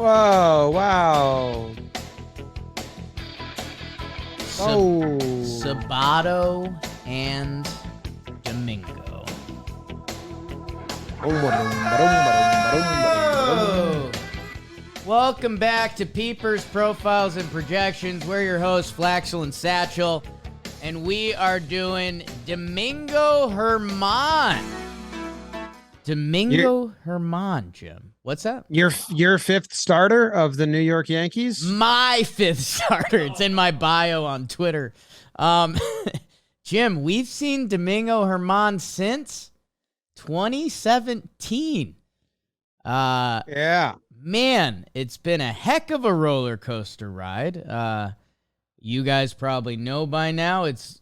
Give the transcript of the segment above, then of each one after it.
Whoa, wow. Sabato and Domingo. Oh. Welcome back to Peepers, Profiles, and Projections. We're your hosts, Flaxel and Satchel, and we are doing Domingo Germán. Domingo Germán, Jim. What's that? Your fifth starter of the New York Yankees? My fifth starter. It's in my bio on Twitter. Jim, we've seen Domingo Germán since 2017. Yeah. Man, it's been a heck of a roller coaster ride. You guys probably know by now it's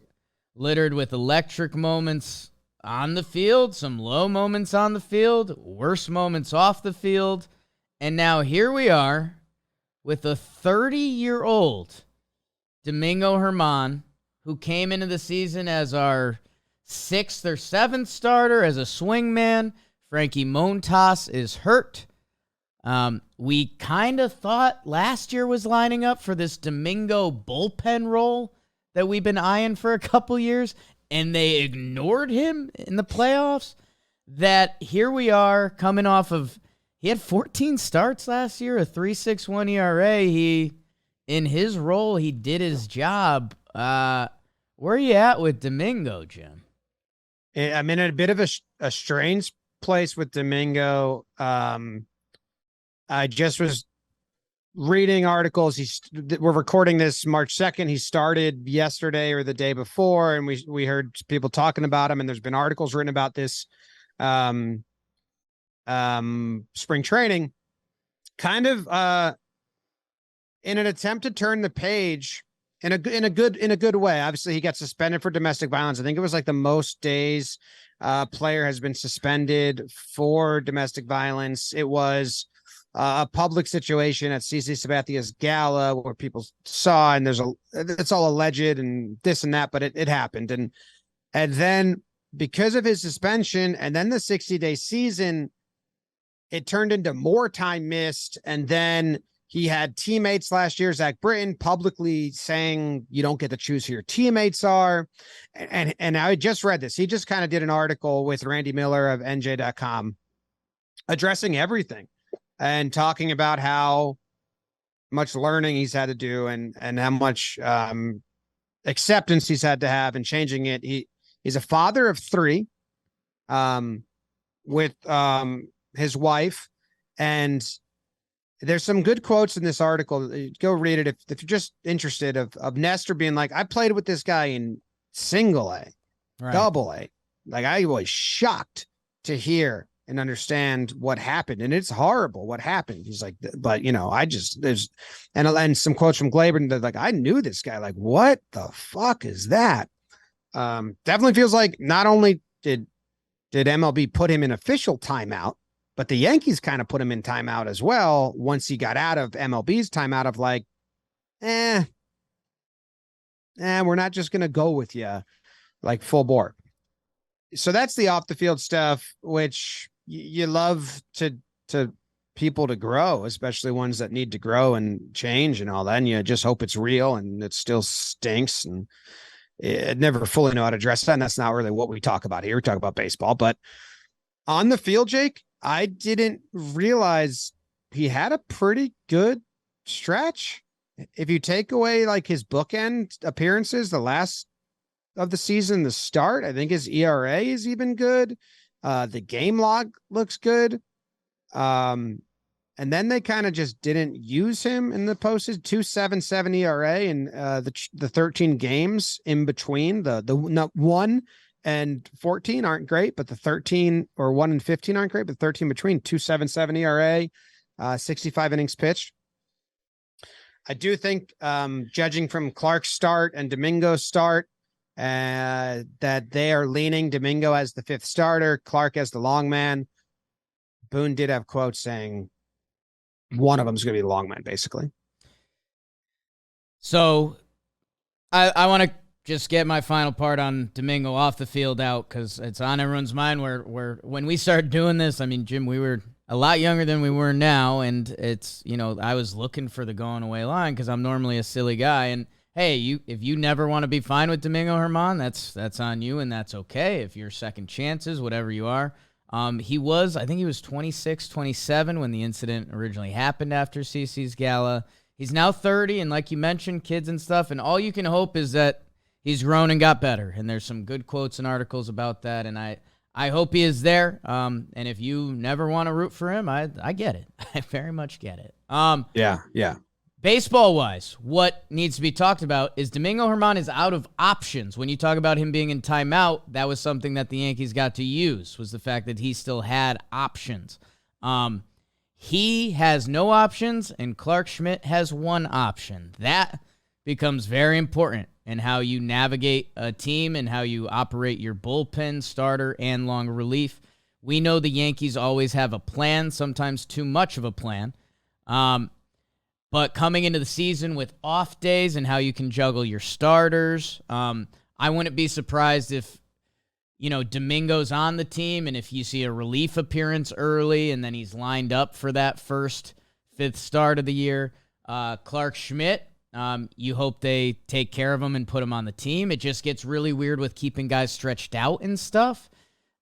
littered with electric moments on the field, some low moments on the field, worse moments off the field. And now here we are with a 30-year-old Domingo Germán who came into the season as our sixth or seventh starter as a swingman. Frankie Montas is hurt. We kind of thought last year was lining up for this Domingo bullpen role that we've been eyeing for a couple years, and they ignored him in the playoffs. That here we are coming off of, he had 14 starts last year, a 3.61 ERA. In his role, he did his job. Where are you at with Domingo, Jim? I'm in a bit of a strange place with Domingo. I just was reading articles. We're recording this March 2nd. He started yesterday or the day before, and we heard people talking about him, and there's been articles written about this spring training, kind of in an attempt to turn the page in a good way. Obviously, he got suspended for domestic violence. I think it was like the most days a player has been suspended for domestic violence. It was a public situation at CC Sabathia's gala where people saw, and it's all alleged and this and that, but it happened. And then because of his suspension and then the 60-day season, it turned into more time missed. And then he had teammates last year, Zach Britton, publicly saying you don't get to choose who your teammates are. And I just read this. He just kind of did an article with Randy Miller of NJ.com addressing everything and talking about how much learning he's had to do and how much acceptance he's had to have and changing it. He's a father of three with his wife, and there's some good quotes in this article. Go read it if you're just interested, of Nestor being like, I played with this guy in single A, right, double A. Like, I was shocked to hear and understand what happened. And it's horrible what happened. He's like, but and some quotes from Glaber that like, I knew this guy. Like, what the fuck is that? Definitely feels like not only did MLB put him in official timeout, but the Yankees kind of put him in timeout as well once he got out of MLB's timeout of like, we're not just going to go with you like full bore. So that's the off the field stuff, which you love to people to grow, especially ones that need to grow and change and all that. And you just hope it's real and it still stinks. And it never fully know how to address that. And that's not really what we talk about here. We talk about baseball, but on the field, Jake, I didn't realize he had a pretty good stretch. If you take away like his bookend appearances, the last of the season, the start, I think his ERA is even good. The game log looks good. And then they kind of just didn't use him in the postseason. 2.77 ERA in the 13 games in between. The 1 and 14 aren't great, but the 13 or 1 and 15 aren't great, but 13 between. 2.77 ERA, 65 innings pitched. I do think, judging from Clark's start and Domingo's start, that they are leaning Domingo as the fifth starter, Clark as the long man. Boone did have quotes saying one of them is going to be the long man, basically. So I want to just get my final part on Domingo off the field out, because it's on everyone's mind where when we started doing this, I mean, Jim, we were a lot younger than we were now, and it's, I was looking for the going away line because I'm normally a silly guy, and hey, if you never want to be fine with Domingo Germán, that's on you, and that's okay. If you're second chances, whatever you are. I think he was 26, 27 when the incident originally happened after CC's gala. He's now 30, and like you mentioned, kids and stuff, and all you can hope is that he's grown and got better, and there's some good quotes and articles about that, and I hope he is there. And if you never want to root for him, I get it. I very much get it. Yeah. Baseball-wise, what needs to be talked about is Domingo Germán is out of options. When you talk about him being in timeout, that was something that the Yankees got to use, was the fact that he still had options. He has no options, and Clark Schmidt has one option. That becomes very important in how you navigate a team and how you operate your bullpen, starter, and long relief. We know the Yankees always have a plan, sometimes too much of a plan. But coming into the season with off days and how you can juggle your starters, I wouldn't be surprised if, Domingo's on the team and if you see a relief appearance early and then he's lined up for that first, fifth start of the year. Clark Schmidt, you hope they take care of him and put him on the team. It just gets really weird with keeping guys stretched out and stuff.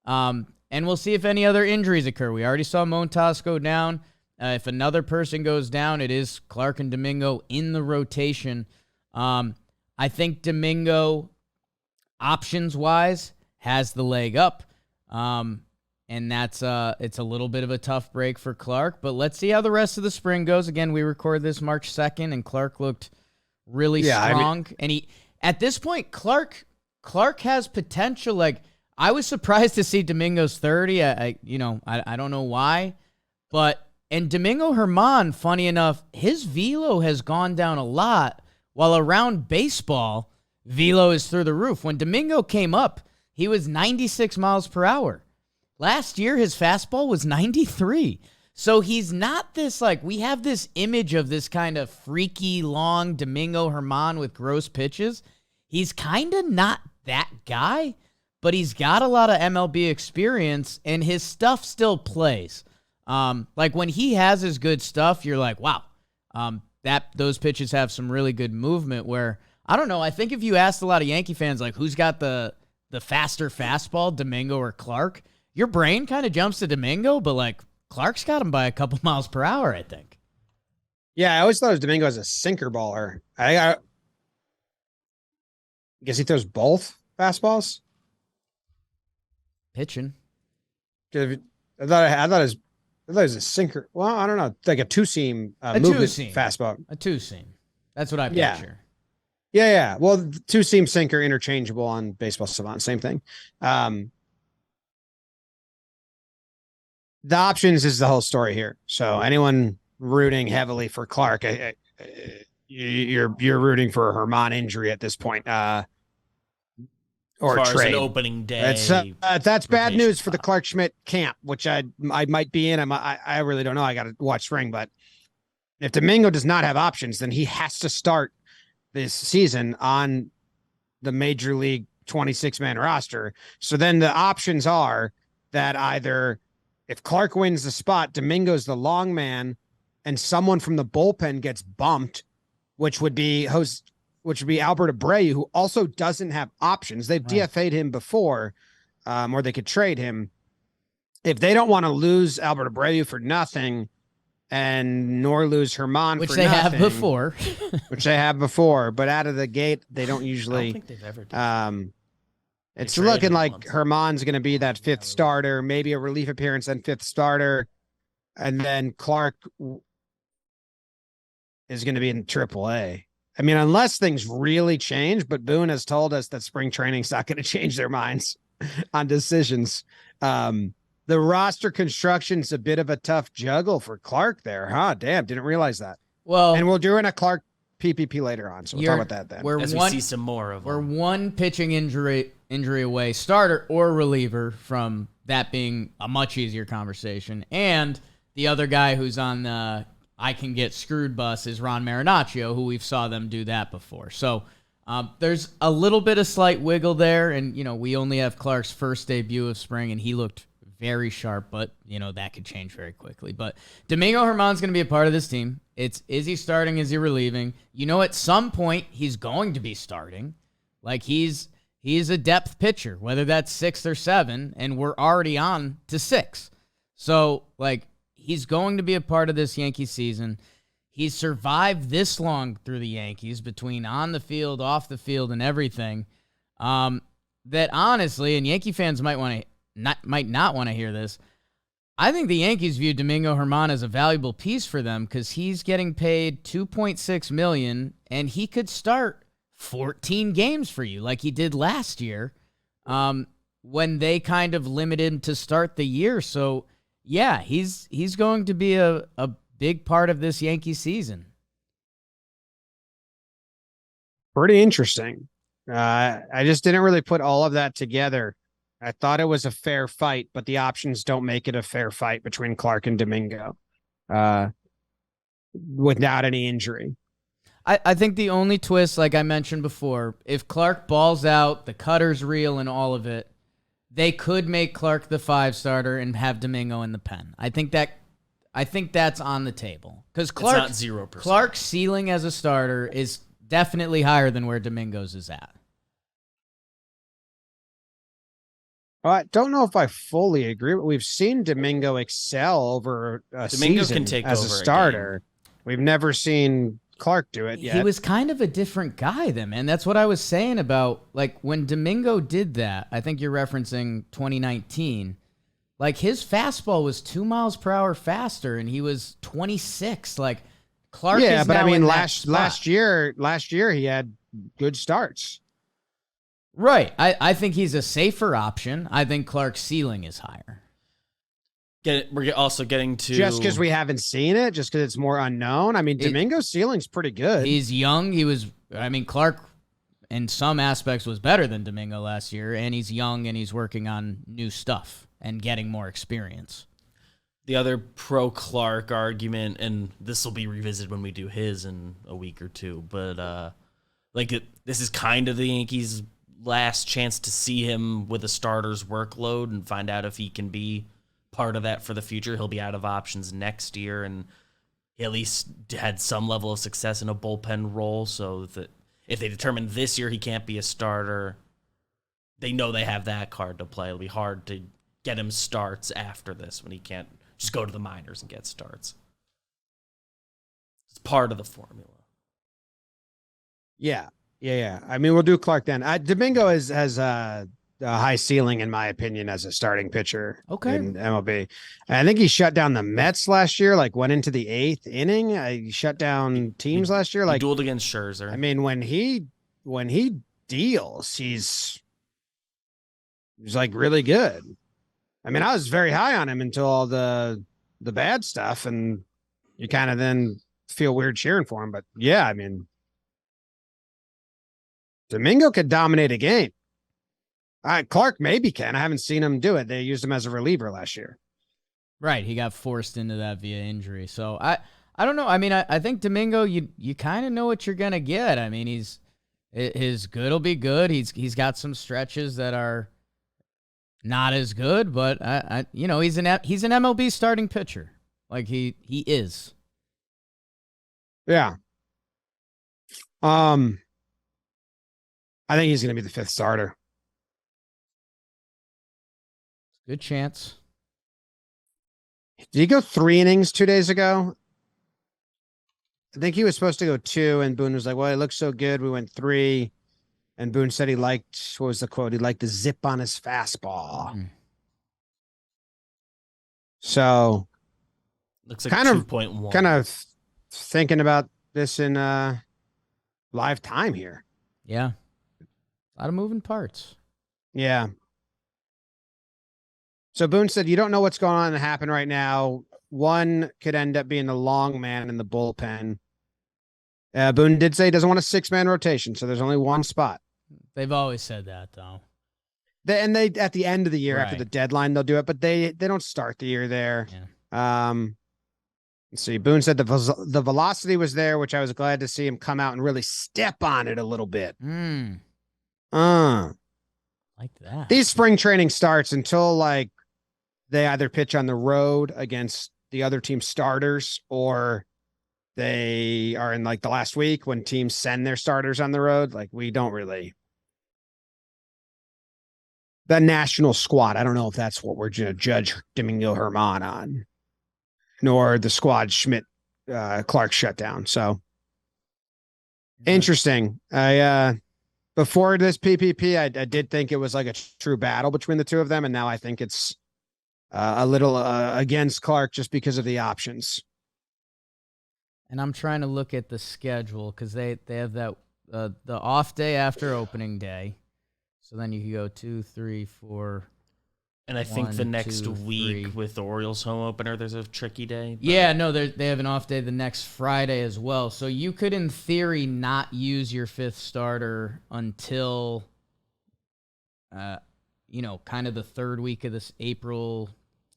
And we'll see if any other injuries occur. We already saw Montas go down. If another person goes down, it is Clark and Domingo in the rotation. I think Domingo, options-wise, has the leg up. And it's a little bit of a tough break for Clark. But let's see how the rest of the spring goes. Again, we record this March 2nd, and Clark looked really strong. And at this point, Clark has potential. Like, I was surprised to see Domingo's 30. I don't know why. And Domingo Germán, funny enough, his velo has gone down a lot, while around baseball, velo is through the roof. When Domingo came up, he was 96 miles per hour. Last year, his fastball was 93. So he's not this, we have this image of this kind of freaky, long Domingo Germán with gross pitches. He's kind of not that guy, but he's got a lot of MLB experience, and his stuff still plays. When he has his good stuff, you're like, wow, those pitches have some really good movement where, I don't know, I think if you asked a lot of Yankee fans, who's got the faster fastball, Domingo or Clark, your brain kind of jumps to Domingo, but Clark's got him by a couple miles per hour, I think. Yeah, I always thought of Domingo as a sinker baller. I guess he throws both fastballs. Pitching. I thought it was a sinker. Well, I don't know, like a two-seam fastball. A two-seam. That's what I picture. Yeah. Well, two-seam sinker interchangeable on Baseball Savant, same thing. The options is the whole story here. So anyone rooting heavily for Clark, you're rooting for a Germán injury at this point. Or as trade. An opening day. That's bad news for the Clark Schmidt camp, which I might be in. I really don't know. I got to watch spring, but if Domingo does not have options, then he has to start this season on the Major League 26-man roster. So then the options are that either if Clark wins the spot, Domingo's the long man, and someone from the bullpen gets bumped, which would be Albert Abreu, who also doesn't have options. They've DFA'd him before, or they could trade him. If they don't want to lose Albert Abreu for nothing, and nor lose Germán which for they nothing, have before, which they have before, but out of the gate they don't usually. I don't think they've ever done. It's looking like Germán's going to be that fifth starter, maybe a relief appearance and fifth starter, and then Clark is going to be in AAA. I mean, unless things really change, but Boone has told us that spring training's not going to change their minds on decisions. The roster construction's a bit of a tough juggle for Clark there, huh? Damn, didn't realize that. Well, and we'll do in a Clark PPP later on, so we'll talk about that then. As we see some more of them. We're one pitching injury away, starter or reliever, from that being a much easier conversation. And the other guy who's on the I can get screwed bus is Ron Marinaccio, who we've saw them do that before. So there's a little bit of slight wiggle there, and we only have Clark's first debut of spring, and he looked very sharp, but, that could change very quickly. But Domingo Germán's going to be a part of this team. Is he starting? Is he relieving? At some point, he's going to be starting. Like, he's a depth pitcher, whether that's 6 or 7, and we're already on to 6. So, he's going to be a part of this Yankee season. He's survived this long through the Yankees, between on the field, off the field, and everything. That honestly, and Yankee fans might not want to hear this, I think the Yankees view Domingo Germán as a valuable piece for them because he's getting paid $2.6 million, and he could start 14 games for you like he did last year when they kind of limited him to start the year. So, yeah, he's going to be a big part of this Yankee season. Pretty interesting. I just didn't really put all of that together. I thought it was a fair fight, but the options don't make it a fair fight between Clark and Domingo without any injury. I think the only twist, like I mentioned before, if Clark balls out, the cutter's real and all of it, they could make Clark the 5 starter and have Domingo in the pen. I think that's on the table. Because Clark's 0%. Clark's ceiling as a starter is definitely higher than where Domingo's is at. I don't know if I fully agree, but we've seen Domingo excel over a Domingo season can take as a over starter. We've never seen Clark do it yet. He was kind of a different guy then, man. That's what I was saying about, when Domingo did that, I think you're referencing 2019, his fastball was 2 miles per hour faster, and he was 26. Clark is but now I mean, in last year he had good starts. Right. I think he's a safer option. I think Clark's ceiling is higher. We're also getting to... Just because we haven't seen it, just because it's more unknown. I mean, Domingo's ceiling's pretty good. He's young. Clark, in some aspects, was better than Domingo last year, and he's young, and he's working on new stuff and getting more experience. The other pro-Clark argument, and this will be revisited when we do his in a week or two, but this is kind of the Yankees' last chance to see him with a starter's workload and find out if he can be part of that for the future. He'll be out of options next year, and he at least had some level of success in a bullpen role, so that if they determine this year he can't be a starter, they know they have that card to play. It'll be hard to get him starts after this when he can't just go to the minors and get starts. It's part of the formula. Yeah. I mean, we'll do Clark then. Domingo has a high ceiling, in my opinion, as a starting pitcher in MLB. I think he shut down the Mets last year, went into the 8th inning. He shut down teams last year. He dueled against Scherzer. I mean, when he deals, he's really good. I mean, I was very high on him until all the bad stuff, and you kind of then feel weird cheering for him. But yeah, I mean, Domingo could dominate a game. Clark maybe can. I haven't seen him do it. They used him as a reliever last year. Right. He got forced into that via injury. So I don't know. I mean, I think Domingo, you kind of know what you're going to get. I mean, his good will be good. He's got some stretches that are not as good, but he's an MLB starting pitcher. He is. Yeah. I think he's going to be the 5th starter. Good chance. Did he go 3 innings 2 days ago? I think he was supposed to go 2, and Boone was like, well, it looks so good. We went 3. And Boone said he liked, what was the quote? He liked the zip on his fastball. So looks like 2.1. Kind of thinking about this in live time here. Yeah. A lot of moving parts. Yeah. So Boone said, you don't know what's going on to happen right now. One could end up being the long man in the bullpen. Boone did say he doesn't want a 6-man rotation, so there's only one spot. They've always said that, though. They at the end of the year, after the deadline, they'll do it, but they don't start the year there. Yeah. Let's see. Boone said the velocity was there, which I was glad to see him come out and really step on it a little bit. Like that. These spring training starts until they either pitch on the road against the other team's starters, or they are in like the last week when teams send their starters on the road. Like, we don't really. The national squad, I don't know if that's what we're going to judge Domingo Germán on, nor the squad Schmidt Clark shutdown. So interesting. Before this PPP, I did think it was like a true battle between the two of them, and now I think it's a little against Clark just because of the options. And I'm trying to look at the schedule because they have that the off day after opening day. So then you can go 2, 3, 4. And I think 1, the next 2, week 3. with the Orioles home opener, there's a tricky day. Yeah, no, they have an off day the next Friday as well. So you could, in theory, not use your fifth starter until, kind of the third week of this April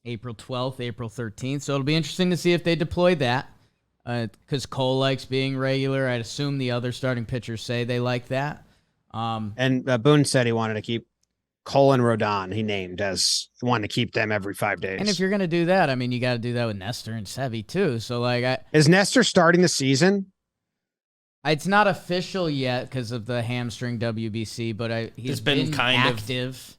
12th, April 13th. So it'll be interesting to see if they deploy that. Because Cole likes being regular. I'd assume the other starting pitchers say they like that. And Boone said he wanted to keep Cole and Rodon. He named as wanting to keep them every 5 days. And if you're gonna do that, I mean, you got to do that with Nestor and Sevy too. So is Nestor starting the season? It's not official yet because of the hamstring WBC, but he's been kind active.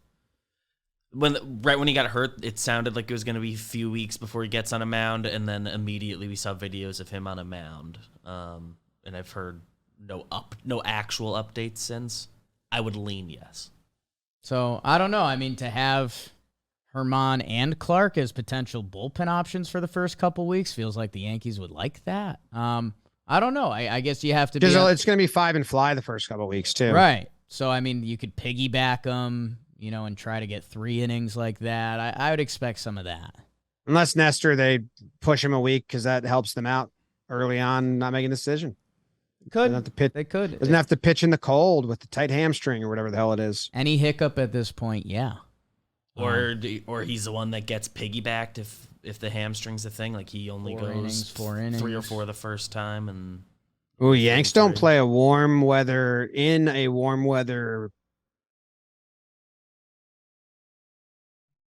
Right when he got hurt, it sounded like it was going to be a few weeks before he gets on a mound, and then immediately we saw videos of him on a mound. And I've heard no actual updates since. I would lean yes. So I don't know. I mean, to have Germán and Clark as potential bullpen options for the first couple weeks feels like the Yankees would like that. I don't know. I guess you have to because it's going to be 5 and fly the first couple weeks too, right? So I mean, you could piggyback them. And try to get 3 innings like that. I would expect some of that. Unless Nestor, they push him a week because that helps them out early on, not making a decision. They could. Doesn't have to pitch in the cold with the tight hamstring or whatever the hell it is. Any hiccup at this point, yeah. Or he's the one that gets piggybacked if the hamstring's a thing. Like he only goes 4 innings. 3 or 4 the first time. And Yanks don't play a warm weather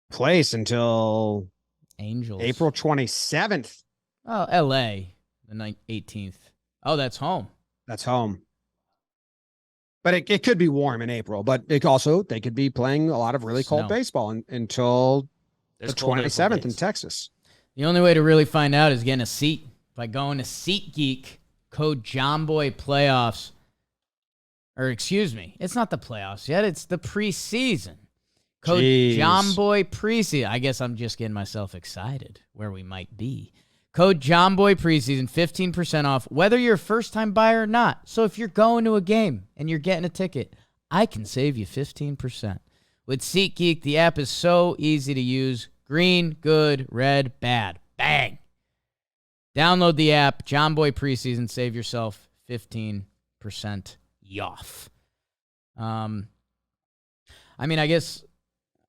place until Angels April 27th. Oh, LA the 18th. Oh, that's home. That's home. But it could be warm in April, but they could be playing a lot of really cold baseball until the 27th in Texas. The only way to really find out is getting a seat by going to SeatGeek, code JOHNBOY playoffs. Or excuse me, it's not the playoffs yet, it's the preseason. Code JOHNBOY preseason. I guess I'm just getting myself excited where we might be. Code JOHNBOY preseason, 15% off, whether you're a first-time buyer or not. So if you're going to a game and you're getting a ticket, I can save you 15%. With SeatGeek, the app is so easy to use. Green, good, red, bad. Bang! Download the app, JOHNBOY preseason, save yourself 15% off. I mean, I guess...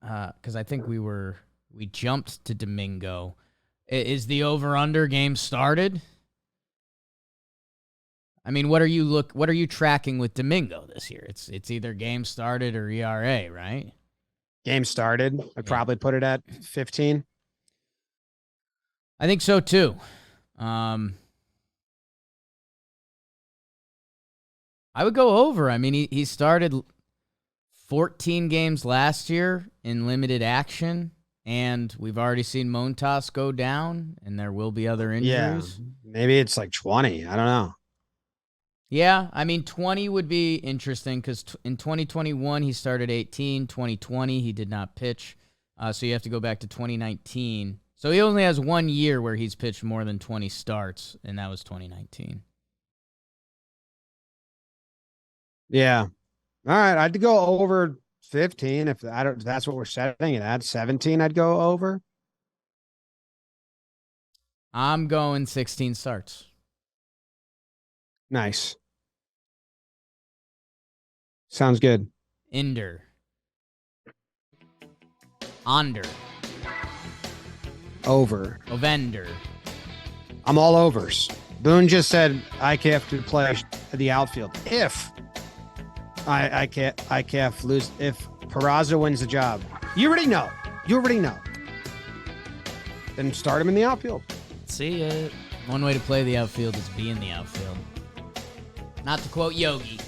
because I think we jumped to Domingo. Is the over/under game started? I mean, what are you tracking with Domingo this year? It's either game started or ERA, right? Game started. I'd probably put it at 15. I think so too. I would go over. I mean, he started 14 games last year in limited action, and we've already seen Montas go down, and there will be other injuries. Yeah, maybe it's like 20. I don't know. Yeah, I mean, 20 would be interesting because in 2021, he started 18. 2020, he did not pitch. So you have to go back to 2019. So he only has 1 year where he's pitched more than 20 starts, and that was 2019. Yeah. All right, I'd go over 15 if that's what we're setting it at. 17, I'd go over. I'm going 16 starts. Nice. Sounds good. Under. Onder. Over. Ovender. I'm all overs. Boone just said I have to play the outfield if I can't lose if Peraza wins the job. You already know. then start him in the outfield. See it. One way to play the outfield is be in the outfield. Not to quote Yogi.